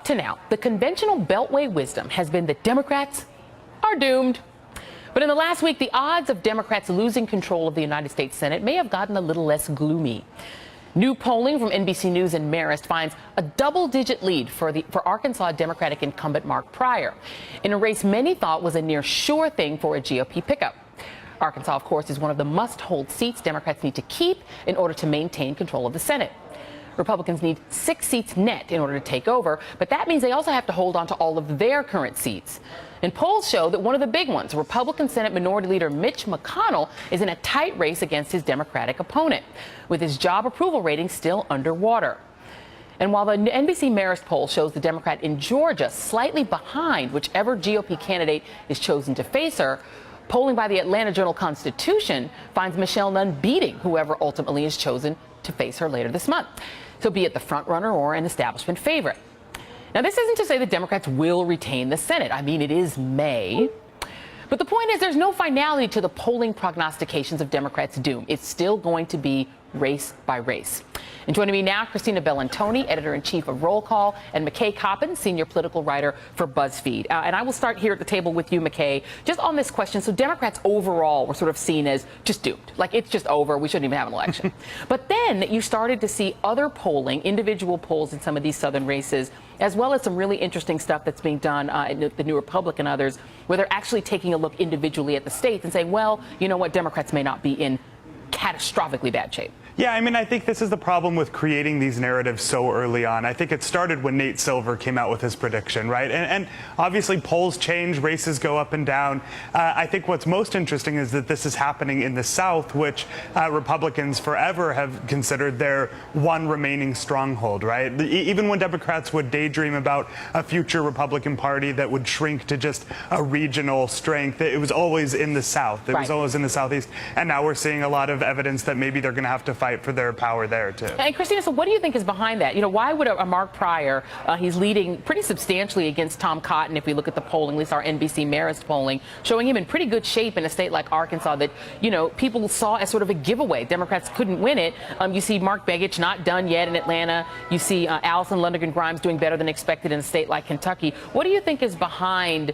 to now, the conventional Beltway wisdom has been that Democrats are doomed. But in the last week, the odds of Democrats losing control of the United States Senate may have gotten a little less gloomy. New polling from NBC News and Marist finds a double-digit lead for Arkansas Democratic incumbent Mark Pryor in a race many thought was a near sure thing for a GOP pickup. Arkansas, of course, is one of the must-hold seats Democrats need to keep in order to maintain control of the Senate. Republicans need 6 seats net in order to take over, but that means they also have to hold on to all of their current seats. And polls show that one of the big ones, Republican Senate Minority Leader Mitch McConnell, is in a tight race against his Democratic opponent, with his job approval rating still underwater. And while the NBC Marist poll shows the Democrat in Georgia slightly behind whichever GOP candidate is chosen to face her, polling by the Atlanta Journal-Constitution finds Michelle Nunn beating whoever ultimately is chosen to face her later this month. So be it the frontrunner or an establishment favorite. Now, this isn't to say that Democrats will retain the Senate. I mean, it is May. But the point is there's no finality to the polling prognostications of Democrats' doom. It's still going to be race by race. And joining me now, Christina Bellantoni, editor-in-chief of Roll Call, and McKay Coppin, senior political writer for BuzzFeed. And I will start here at the table with you, McKay, just on this question. So Democrats overall were sort of seen as just doomed. Like, it's just over. We shouldn't even have an election. But then you started to see other polling, individual polls in some of these southern races, as well as some really interesting stuff that's being done in the New Republic and others, where they're actually taking a look individually at the states and saying, well, you know what, Democrats may not be in catastrophically bad shape. Yeah, I mean, I think this is the problem with creating these narratives so early on. I think it started when Nate Silver came out with his prediction, right? And obviously polls change, races go up and down. I think what's most interesting is that this is happening in the South, which Republicans forever have considered their one remaining stronghold, right? Even when Democrats would daydream about a future Republican Party that would shrink to just a regional strength, it was always in the South. It was always in the Southeast. And now we're seeing a lot of evidence that maybe they're going to have to fight for their power there, too. And Christina, so what do you think is behind that? You know, why would a Mark Pryor, he's leading pretty substantially against Tom Cotton, if we look at the polling, at least our NBC Marist polling, showing him in pretty good shape in a state like Arkansas that, you know, people saw as sort of a giveaway. Democrats couldn't win it. You see Mark Begich not done yet in Atlanta. You see Allison Lundergan Grimes doing better than expected in a state like Kentucky. What do you think is behind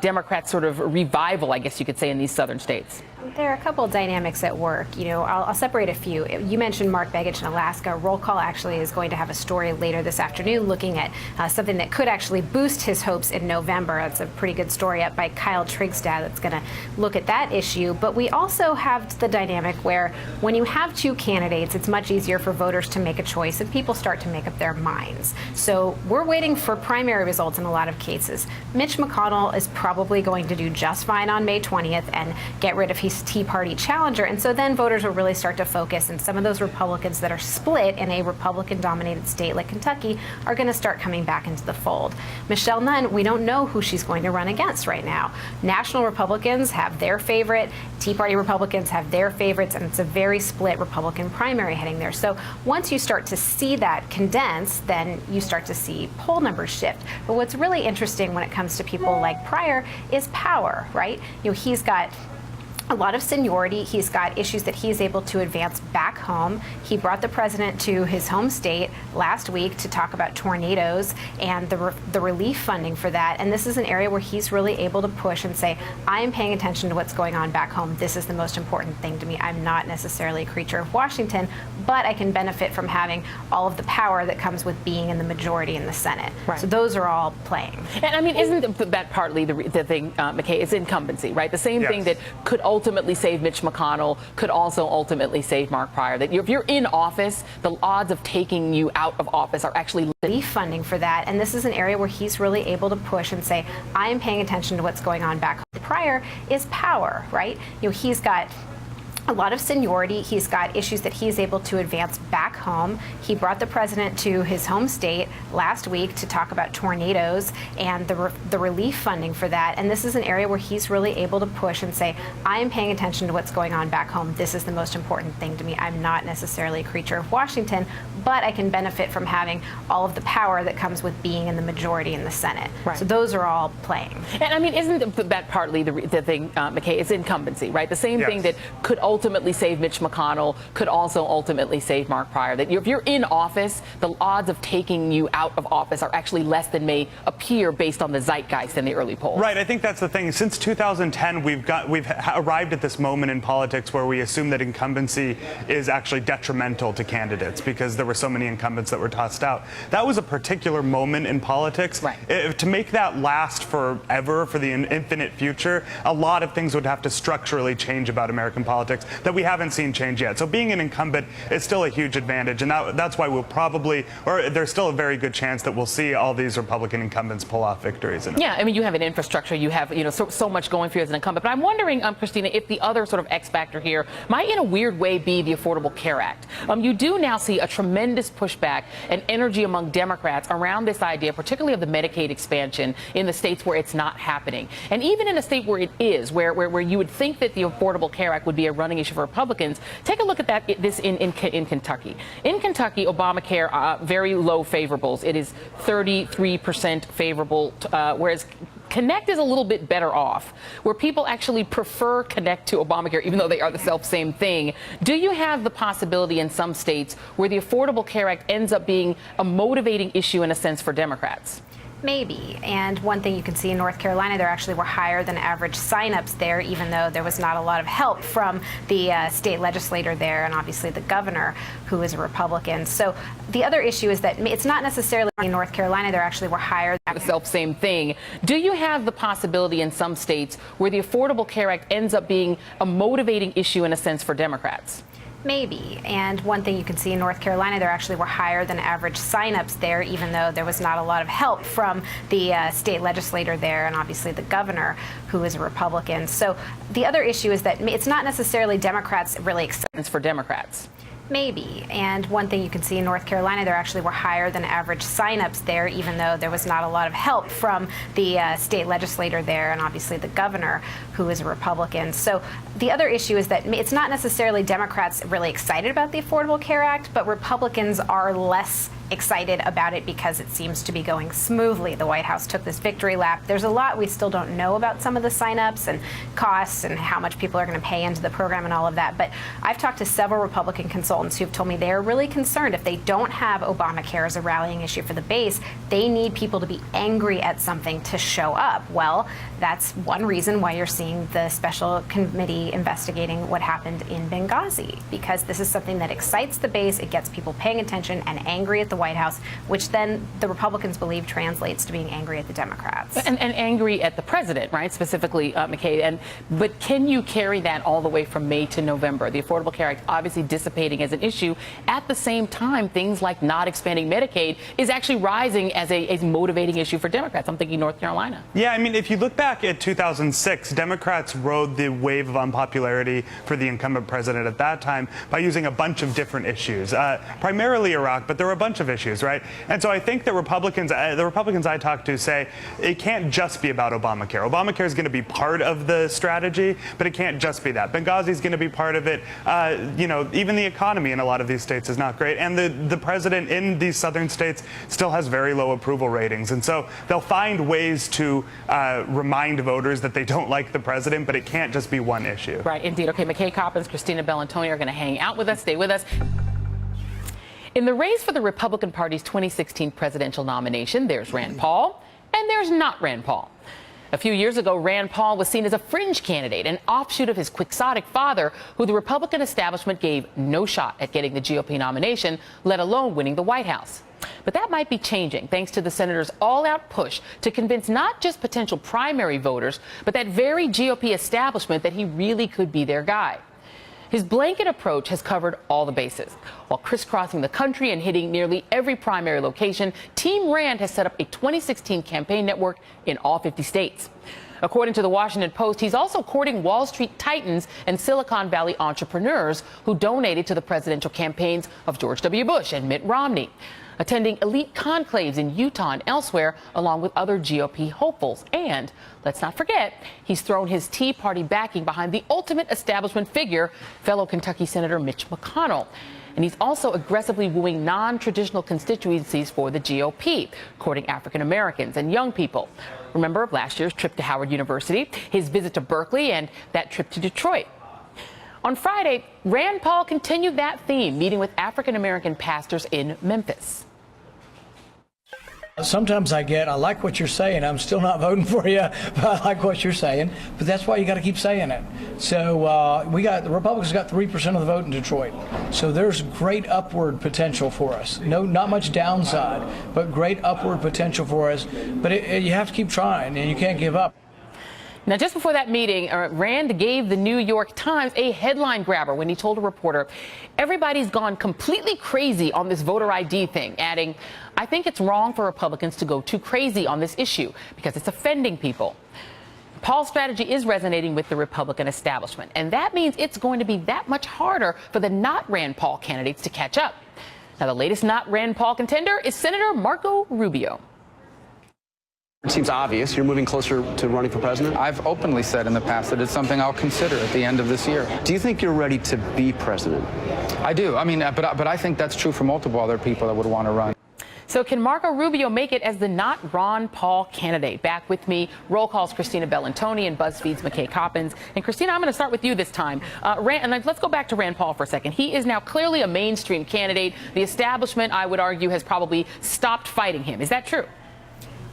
Democrats' sort of revival, I guess you could say, in these southern states? There are a couple of dynamics at work. You know, I'll separate a few. You mentioned Mark Begich in Alaska. Roll Call actually is going to have a story later this afternoon looking at something that could actually boost his hopes in November. That's a pretty good story up by Kyle Trigstad that's going to look at that issue. But we also have the dynamic where when you have two candidates, it's much easier for voters to make a choice and people start to make up their minds. So we're waiting for primary results in a lot of cases. Mitch McConnell is probably going to do just fine on May 20th and get rid of his Tea Party challenger. And so then voters will really start to focus, and some of those Republicans that are split in a Republican-dominated state like Kentucky are going to start coming back into the fold. Michelle Nunn, we don't know who she's going to run against right now. National Republicans have their favorite, Tea Party Republicans have their favorites, and it's a very split Republican primary heading there. So once you start to see that condense, then you start to see poll numbers shift. But what's really interesting when it comes to people like Pryor is power, right? You know, he's got a lot of seniority. He's got issues that he's able to advance back home. He brought the president to his home state last week to talk about tornadoes and the relief funding for that. And this is an area where he's really able to push and say, I am paying attention to what's going on back home. This is the most important thing to me. I'm not necessarily a creature of Washington, but I can benefit from having all of the power that comes with being in the majority in the Senate. Right. So those are all playing. And I mean, isn't that partly the thing, McKay, is incumbency, right? The same thing that could ultimately save Mitch McConnell could also ultimately save Mark Pryor. That if you're in office, the odds of taking you out of office are actually relief funding for that. And this is an area where he's really able to push and say, I am paying attention to what's going on back home. Pryor is power, right? You know, he's got a lot of seniority. He's got issues that he's able to advance back home. He brought the president to his home state last week to talk about tornadoes and the relief funding for that. And this is an area where he's really able to push and say, I am paying attention to what's going on back home. This is the most important thing to me. I'm not necessarily a creature of Washington, but I can benefit from having all of the power that comes with being in the majority in the Senate. Right. So those are all playing. And I mean, isn't that partly the thing, McKay? It's incumbency, right? The same thing that could ultimately save Mitch McConnell could also ultimately save Mark Pryor. That if you're in office, the odds of taking you out of office are actually less than may appear based on the zeitgeist in the early polls. Right. I think that's the thing. Since 2010, we've arrived at this moment in politics where we assume that incumbency is actually detrimental to candidates because there were so many incumbents that were tossed out. That was a particular moment in politics. Right. To make that last forever, for the infinite future, a lot of things would have to structurally change about American politics that we haven't seen change yet. So being an incumbent is still a huge advantage, and that's why we'll probably, or there's still a very good chance that we'll see all these Republican incumbents pull off victories. Yeah, I mean, you have an infrastructure, you have so much going for you as an incumbent. But I'm wondering, Christina, if the other sort of X factor here might, in a weird way, be the Affordable Care Act. You do now see a tremendous pushback and energy among Democrats around this idea, particularly of the Medicaid expansion in the states where it's not happening. And even in a state where it is, where you would think that the Affordable Care Act would be a running issue for Republicans, take a look at this in Kentucky. In Kentucky, Obamacare, very low favorables. It is 33% favorable, whereas Connect is a little bit better off, where people actually prefer Connect to Obamacare, even though they are the self-same thing. Do you have the possibility in some states where the Affordable Care Act ends up being a motivating issue in a sense for Democrats? Maybe. And one thing you can see in North Carolina, there actually were higher than average signups there, even though there was not a lot of help from the state legislator there and obviously the governor, who is a Republican. So the other issue is that it's not necessarily in North Carolina, there actually were higher than the self-same thing. Do you have the possibility in some states where the Affordable Care Act ends up being a motivating issue in a sense for Democrats? Maybe. And one thing you can see in North Carolina, there actually were higher than average signups there, even though there was not a lot of help from the state legislator there and obviously the governor, who is a Republican. So the other issue is that it's not necessarily Democrats really excited for Democrats. Maybe. And one thing you can see in North Carolina, there actually were higher than average signups there, even though there was not a lot of help from the state legislator there and obviously the governor, who is a Republican. So the other issue is that it's not necessarily Democrats really excited about the Affordable Care Act, but Republicans are less excited about it because it seems to be going smoothly. The White House took this victory lap. There's a lot we still don't know about some of the signups and costs and how much people are going to pay into the program and all of that. But I've talked to several Republican consultants who've told me they are really concerned if they don't have Obamacare as a rallying issue for the base, they need people to be angry at something to show up. Well, that's one reason why you're seeing the special committee investigating what happened in Benghazi, because this is something that excites the base, it gets people paying attention and angry at the White House, which then the Republicans believe translates to being angry at the Democrats. And angry at the president, right, specifically, McKay. But can you carry that all the way from May to November? The Affordable Care Act obviously dissipating as an issue. At the same time, things like not expanding Medicaid is actually rising as a motivating issue for Democrats. I'm thinking North Carolina. Yeah, I mean, if you look back at 2006, Democrats rode the wave of unpopularity for the incumbent president at that time by using a bunch of different issues, primarily Iraq, but there were a bunch of issues, right? And so I think that the Republicans I talk to say it can't just be about Obamacare. Obamacare is going to be part of the strategy, but it can't just be that. Benghazi is going to be part of it. Even the economy in a lot of these states is not great. And the president in these southern states still has very low approval ratings. And so they'll find ways to remind voters that they don't like the president, but it can't just be one issue. Right, indeed. Okay, McKay Coppins, Christina Bellantoni are going to hang out with us. Stay with us. In the race for the Republican Party's 2016 presidential nomination, there's Rand Paul and there's not Rand Paul. A few years ago, Rand Paul was seen as a fringe candidate, an offshoot of his quixotic father, who the Republican establishment gave no shot at getting the GOP nomination, let alone winning the White House. But that might be changing thanks to the senator's all-out push to convince not just potential primary voters, but that very GOP establishment that he really could be their guy. His blanket approach has covered all the bases. While crisscrossing the country and hitting nearly every primary location, Team Rand has set up a 2016 campaign network in all 50 states. According to the Washington Post, he's also courting Wall Street titans and Silicon Valley entrepreneurs who donated to the presidential campaigns of George W. Bush and Mitt Romney, attending elite conclaves in Utah and elsewhere, along with other GOP hopefuls. And let's not forget, he's thrown his Tea Party backing behind the ultimate establishment figure, fellow Kentucky Senator Mitch McConnell. And he's also aggressively wooing non-traditional constituencies for the GOP, courting African Americans and young people. Remember last year's trip to Howard University, his visit to Berkeley, and that trip to Detroit. On Friday, Rand Paul continued that theme, meeting with African American pastors in Memphis. Sometimes I like what you're saying. I'm still not voting for you, but I like what you're saying. But that's why you got to keep saying it. So the Republicans got 3% of the vote in Detroit. So there's great upward potential for us. No, not much downside, but great upward potential for us. But you have to keep trying, and you can't give up. Now, just before that meeting, Rand gave the New York Times a headline grabber when he told a reporter, everybody's gone completely crazy on this voter ID thing, adding, I think it's wrong for Republicans to go too crazy on this issue because it's offending people. Paul's strategy is resonating with the Republican establishment, and that means it's going to be that much harder for the not Rand Paul candidates to catch up. Now, the latest not Rand Paul contender is Senator Marco Rubio. It seems obvious. You're moving closer to running for president. I've openly said in the past that it's something I'll consider at the end of this year. Do you think you're ready to be president? I do. I mean, but I think that's true for multiple other people that would want to run. So can Marco Rubio make it as the not Ron Paul candidate? Back with me, Roll Call's Christina Bellantoni and BuzzFeed's McKay Coppins. And Christina, I'm going to start with you this time. And let's go back to Rand Paul for a second. He is now clearly a mainstream candidate. The establishment, I would argue, has probably stopped fighting him. Is that true?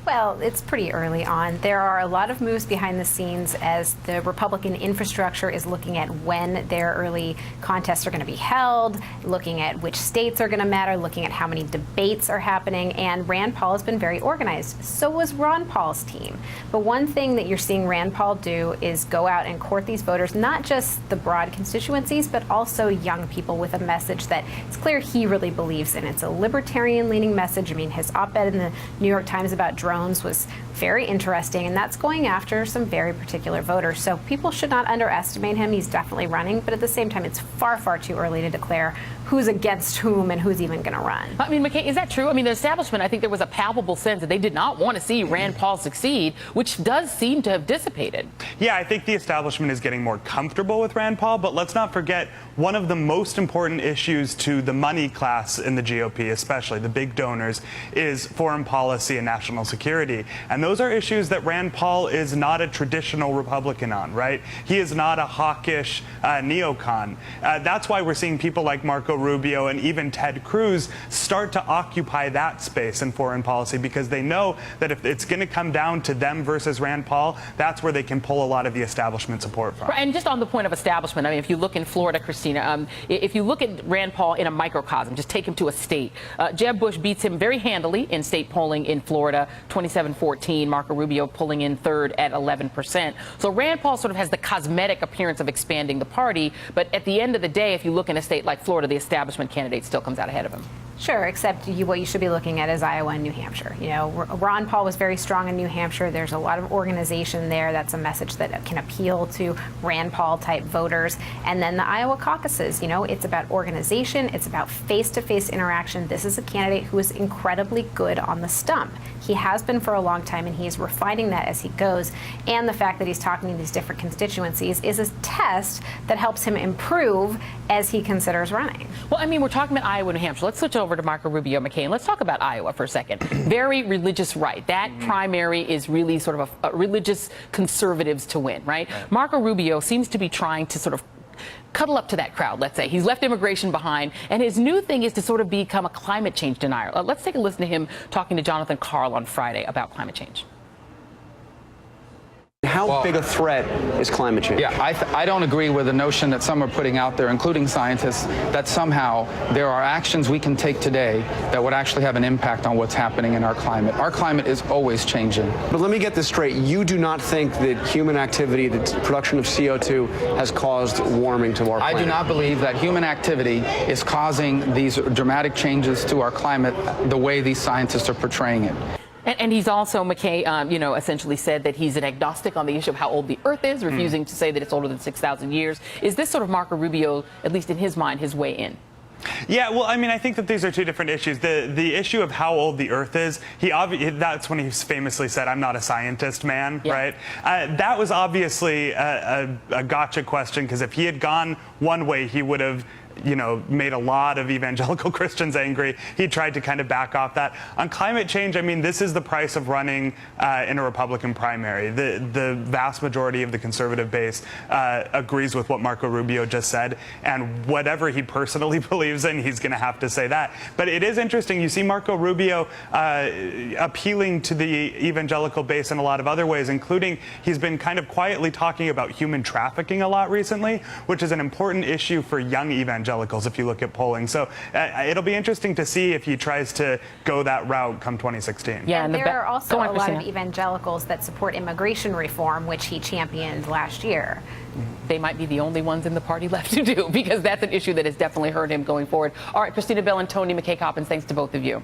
Well, it's pretty early on. There are a lot of moves behind the scenes as the Republican infrastructure is looking at when their early contests are going to be held, looking at which states are going to matter, looking at how many debates are happening. And Rand Paul has been very organized. So was Ron Paul's team. But one thing that you're seeing Rand Paul do is go out and court these voters, not just the broad constituencies, but also young people with a message that it's clear he really believes in. It's a libertarian-leaning message. I mean, his op-ed in the New York Times about drones was very interesting, and that's going after some very particular voters. So people should not underestimate him. He's definitely running, but at the same time, it's far, far too early to declare who's against whom and who's even going to run. I mean, McKay, is that true? I mean, the establishment, I think there was a palpable sense that they did not want to see Rand Paul succeed, which does seem to have dissipated. Yeah, I think the establishment is getting more comfortable with Rand Paul, but let's not forget one of the most important issues to the money class in the GOP, especially the big donors, is foreign policy and national security. And those are issues that Rand Paul is not a traditional Republican on, right? He is not a hawkish neocon. That's why we're seeing people like Marco Rubio and even Ted Cruz start to occupy that space in foreign policy, because they know that if it's going to come down to them versus Rand Paul, that's where they can pull a lot of the establishment support from. And just on the point of establishment, I mean, if you look in Florida, Christina, if you look at Rand Paul in a microcosm, just take him to a state. Jeb Bush beats him very handily in state polling in Florida, 27-14. Marco Rubio pulling in third at 11%. So Rand Paul sort of has the cosmetic appearance of expanding the party, but at the end of the day, if you look in a state like Florida, the establishment candidate still comes out ahead of him. Sure, except what you should be looking at is Iowa and New Hampshire. You know, Ron Paul was very strong in New Hampshire. There's a lot of organization there. That's a message that can appeal to Rand Paul type voters. And then the Iowa caucuses, you know, it's about organization. It's about face-to-face interaction. This is a candidate who is incredibly good on the stump. He has been for a long time, and he's refining that as he goes. And the fact that he's talking to these different constituencies is a test that helps him improve as he considers running. Well, I mean, we're talking about Iowa and New Hampshire. Let's switch over to Marco Rubio McCain. Let's talk about Iowa for a second. Very religious right. That primary is really sort of a religious conservatives to win, right? Marco Rubio seems to be trying to sort of cuddle up to that crowd, let's say. He's left immigration behind, and his new thing is to sort of become a climate change denier. Let's take a listen to him talking to Jonathan Karl on Friday about climate change. How big a threat is climate change? Yeah, I don't agree with the notion that some are putting out there, including scientists, that somehow there are actions we can take today that would actually have an impact on what's happening in our climate. Our climate is always changing. But let me get this straight. You do not think that human activity, the production of CO2, has caused warming to our planet? I do not believe that human activity is causing these dramatic changes to our climate the way these scientists are portraying it. And he's also, McKay, you know, essentially said that he's an agnostic on the issue of how old the Earth is, refusing to say that it's older than 6,000 years. Is this sort of Marco Rubio, at least in his mind, his way in? Yeah, well, I mean, I think that these are two different issues. The issue of how old the Earth is, that's when he famously said, "I'm not a scientist, man," right? That was obviously a gotcha question, because if he had gone one way, he would have made a lot of evangelical Christians angry. He tried to kind of back off that. On climate change, I mean, this is the price of running in a Republican primary. The vast majority of the conservative base agrees with what Marco Rubio just said, and whatever he personally believes in, he's going to have to say that. But it is interesting. You see Marco Rubio appealing to the evangelical base in a lot of other ways, including he's been kind of quietly talking about human trafficking a lot recently, which is an important issue for young evangelicals if you look at polling. So it'll be interesting to see if he tries to go that route come 2016. Yeah, and there are also a lot of evangelicals that support immigration reform, which he championed last year. They might be the only ones in the party left to do, because that's an issue that has definitely hurt him going forward. All right, Christina Bellantoni, McKay Coppins, thanks to both of you.